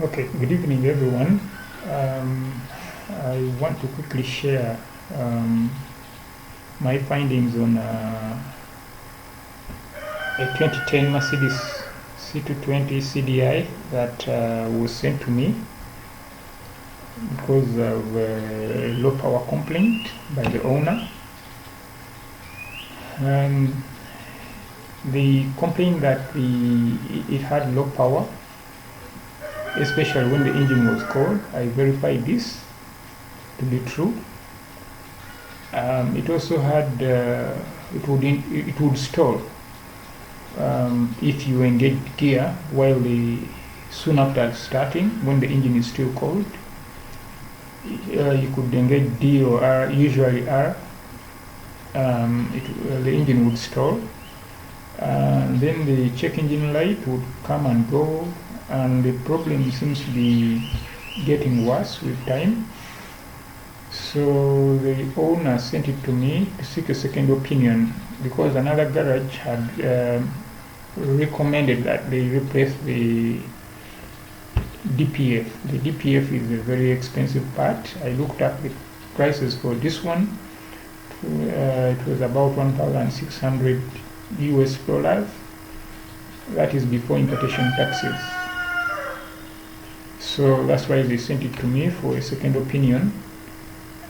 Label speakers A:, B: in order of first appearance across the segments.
A: Okay, good evening everyone. I want to quickly share my findings on a 2010 Mercedes C220 CDI that was sent to me because of a low power complaint by the owner. The complaint that it had low power, especially when the engine was cold. I verified this to be true. It also had it would stall if you engage gear while soon after starting, when the engine is still cold. You could engage D or R, usually R. The engine would stall, and then the check engine light would come and go, and the problem seems to be getting worse with time. So the owner sent it to me to seek a second opinion, because another garage had recommended that they replace the DPF. The DPF is a very expensive part. I looked up the prices for this one. It was about $1,600 US. That is before importation taxes. So that's why they sent it to me for a second opinion.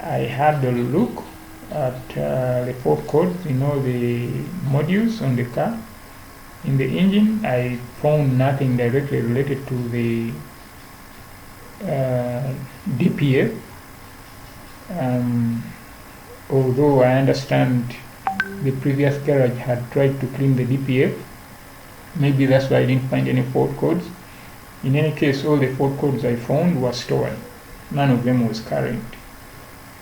A: I had a look at the fault codes in all the modules on the car. In the engine, I found nothing directly related to the DPF. Although I understand the previous garage had tried to clean the DPF, maybe that's why I didn't find any fault codes. In any case, all the fault codes I found were stolen. None of them was current.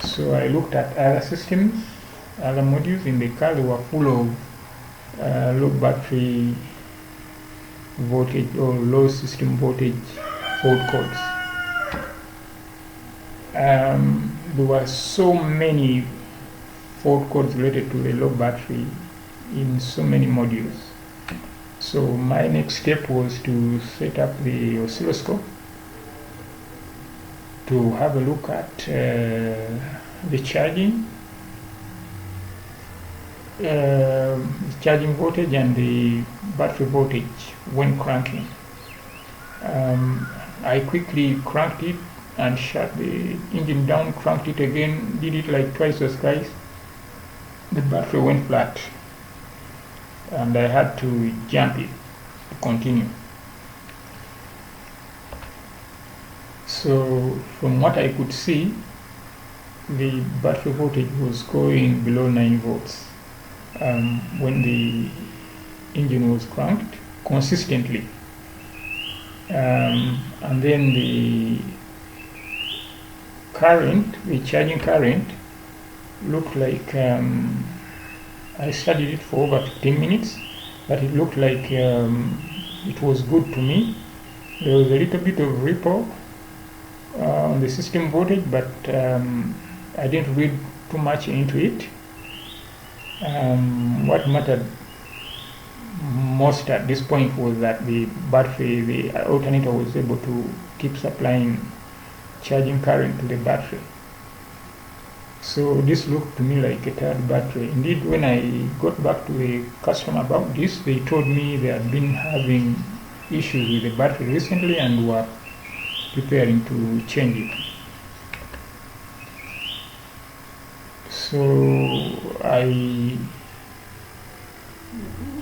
A: So I looked at other systems, other modules in the car. They were full of low battery voltage or low system voltage fault codes. There were so many fault codes related to the low battery in so many modules. So my next step was to set up the oscilloscope to have a look at the charging voltage and the battery voltage when cranking. I quickly cranked it and shut the engine down, cranked it again, did it like twice or thrice. The battery went flat, and I had to jump it to continue. So from what I could see, the battery voltage was going below 9 volts when the engine was cranked consistently, and then the charging current looked like, I studied it for over 15 minutes, but it looked like it was good to me. There was a little bit of ripple on the system voltage, but I didn't read too much into it. What mattered most at this point was that the alternator was able to keep supplying charging current to the battery. So this looked to me like a tired battery. Indeed, when I got back to the customer about this, they told me they had been having issues with the battery recently and were preparing to change it. So I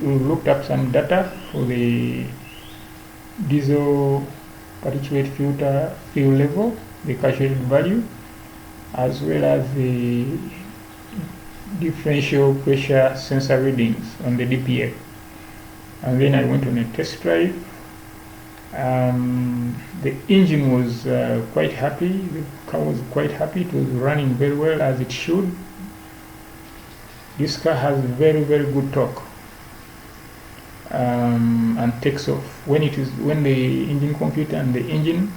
A: looked up some data for the diesel particulate filter fuel level, the calculated value, as well as the differential pressure sensor readings on the DPF. And then I went on a test drive. The engine was quite happy, the car was quite happy, it was running very well as it should. This car has very, very good torque and takes off. When the engine computer and the engine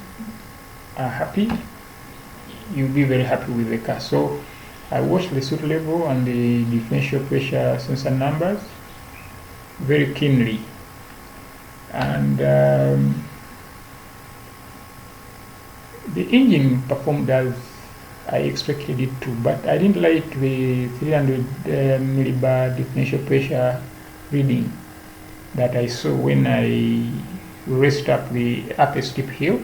A: are happy, you'll be very happy with the car. So I watched the soot level and the differential pressure sensor numbers very keenly, and The engine performed as I expected it to, but I didn't like the 300 millibar differential pressure reading that I saw when I raced up a steep hill.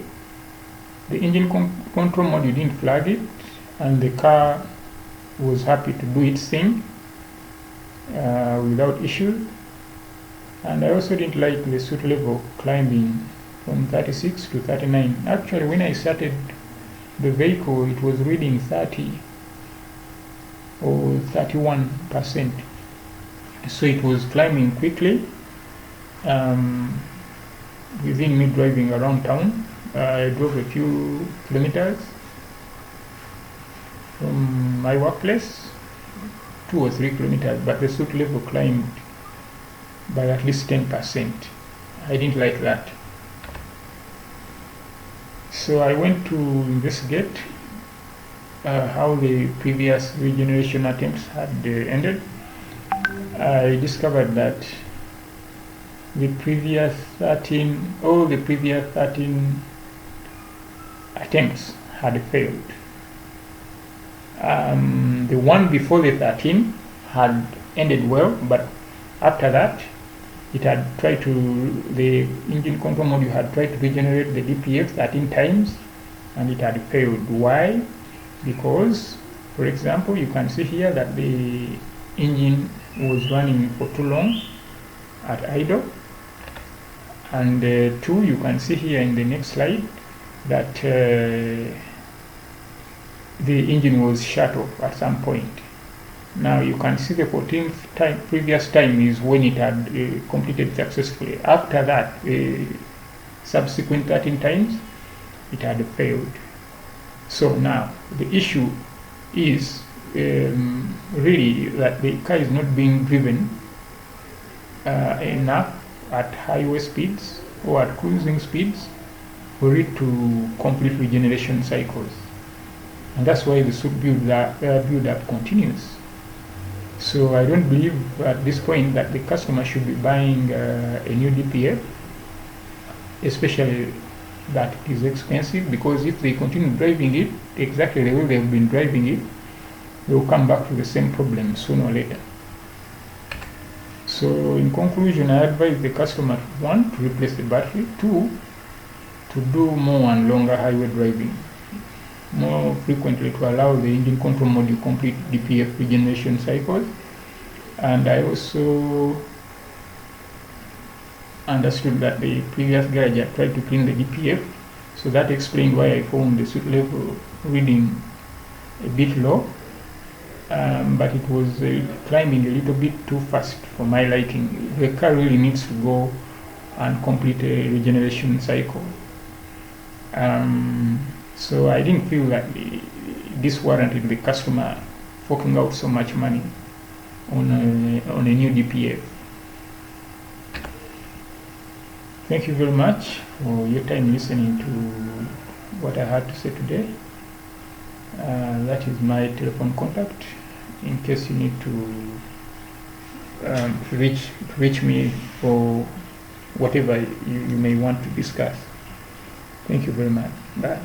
A: The engine control module didn't flag it, and the car was happy to do its thing without issue. And I also didn't like the soot level climbing from 36 to 39. Actually, when I started the vehicle, it was reading 30 or 31%. So it was climbing quickly. Within me driving around town, I drove a few kilometers from my workplace, 2 or 3 kilometers, but the soot level climbed by at least 10%. I didn't like that. So I went to investigate how the previous regeneration attempts had ended. I discovered that all the previous 13 attempts had failed. The one before the 13 had ended well, but after that, the engine control module had tried to regenerate the DPF 13 times, and it had failed. Why? Because, for example, you can see here that the engine was running for too long at idle, and 2, you can see here in the next slide that the engine was shut off at some point. Now you can see the 14th previous time is when it had completed successfully. After that, subsequent 13 times, it had failed. So now the issue is really that the car is not being driven enough at highway speeds or at cruising speeds for it to complete regeneration cycles. And that's why the soot build-up continues. So I don't believe at this point that the customer should be buying a new DPF, especially that it is expensive, because if they continue driving it exactly the way they've been driving it, they will come back to the same problem sooner or later. So in conclusion, I advise the customer, 1, to replace the battery, 2, to do more and longer highway driving more frequently to allow the engine control module complete DPF regeneration cycles. And I also understood that the previous garage had tried to clean the DPF, so that explained why I found the soot level reading a bit low, but it was climbing a little bit too fast for my liking. The car really needs to go and complete a regeneration cycle. So I didn't feel that this warranted the customer forking out so much money on a new DPF. Thank you very much for your time listening to what I had to say today. That is my telephone contact in case you need to reach me for whatever you may want to discuss. Thank you very much. Bye.